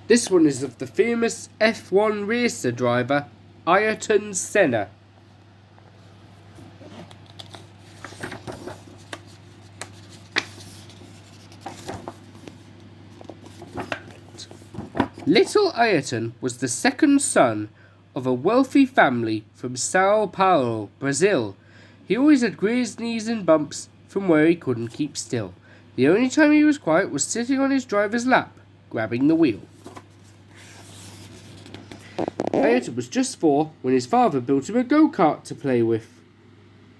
This one is of the famous F1 racer driver, Ayrton Senna. Little Ayrton was the second son of a wealthy family from Sao Paulo, Brazil. He always had grazed knees and bumps from where he couldn't keep still. The only time he was quiet was sitting on his driver's lap, grabbing the wheel. Ayrton was just 4 when his father built him a go-kart to play with.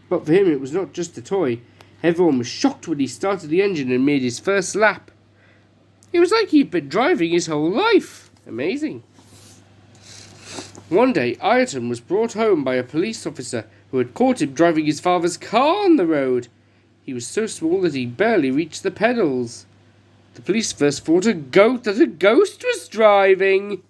But for him it was not just a toy. Everyone was shocked when he started the engine and made his first lap. It was like he'd been driving his whole life. Amazing. One day, Ayrton was brought home by a police officer who had caught him driving his father's car on the road. He was so small that he barely reached the pedals. The police first thought that a ghost was driving.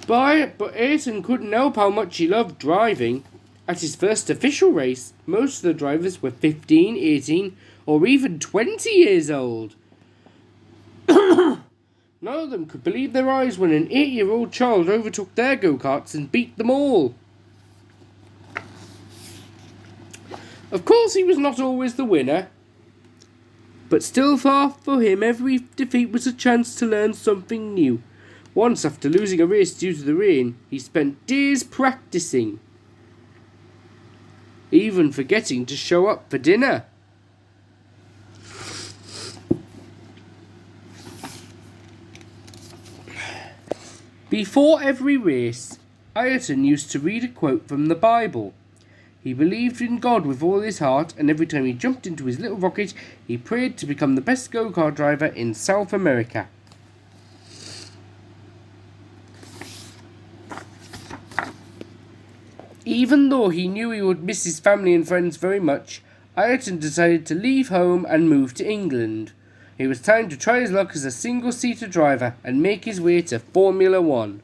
But Ayrton couldn't help how much he loved driving. At his first official race, most of the drivers were 15, 18, or even 20 years old. None of them could believe their eyes when an 8-year-old child overtook their go-karts and beat them all. Of course, he was not always the winner, but still far for him every defeat was a chance to learn something new. Once, after losing a race due to the rain, he spent days practicing, even forgetting to show up for dinner. Before every race, Ayrton used to read a quote from the Bible. He believed in God with all his heart, and every time he jumped into his little rocket, he prayed to become the best go-kart driver in South America. Even though he knew he would miss his family and friends very much, Ayrton decided to leave home and move to England. It was time to try his luck as a single-seater driver and make his way to Formula 1.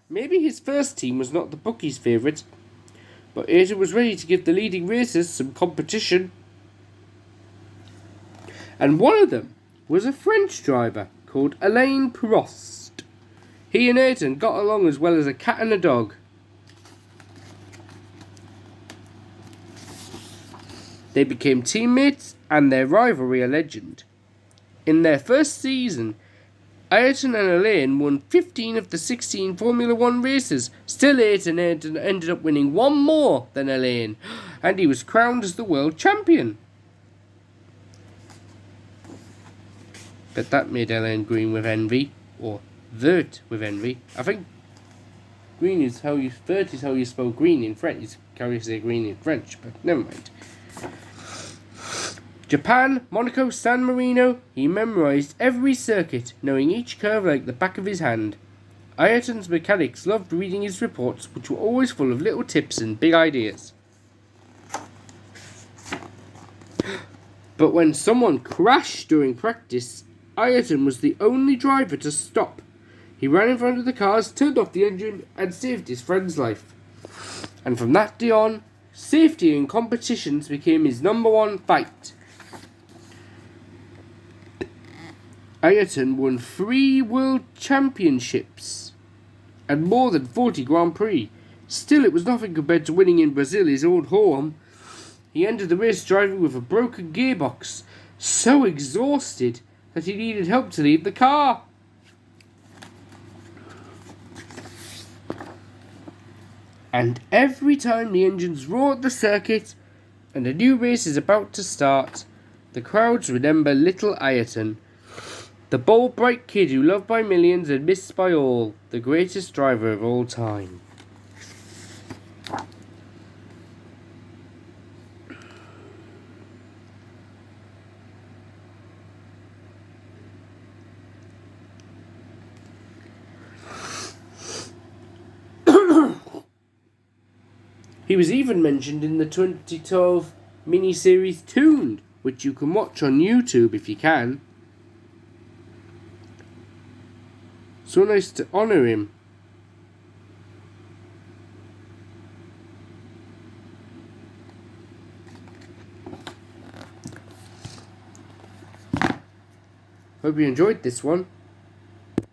Maybe his first team was not the bookies' favourite, but Ayrton was ready to give the leading racers some competition. And one of them was a French driver called Alain Prost. He and Ayrton got along as well as a cat and a dog. They became teammates and their rivalry a legend. In their first season, Ayrton and Alain won 15 of the 16 Formula 1 races. Still, Ayrton ended up winning one more than Alain, and he was crowned as the world champion. But that made Alain green with envy, or vert with envy. I think vert is how you spell green in French. You can't say green in French, but never mind. Japan, Monaco, San Marino, he memorised every circuit, knowing each curve like the back of his hand. Ayrton's mechanics loved reading his reports, which were always full of little tips and big ideas. But when someone crashed during practice, Ayrton was the only driver to stop. He ran in front of the cars, turned off the engine, and saved his friend's life. And from that day on, safety in competitions became his number one fight. Ayrton won 3 world championships and more than 40 Grand Prix. Still, it was nothing compared to winning in Brazil, his old home. He ended the race driving with a broken gearbox, so exhausted that he needed help to leave the car. And every time the engines roar at the circuit and a new race is about to start, the crowds remember little Ayrton, the bold, bright kid who loved by millions and missed by all, the greatest driver of all time. He was even mentioned in the 2012 miniseries Tooned, which you can watch on YouTube if you can. So nice to honour him. Hope you enjoyed this one.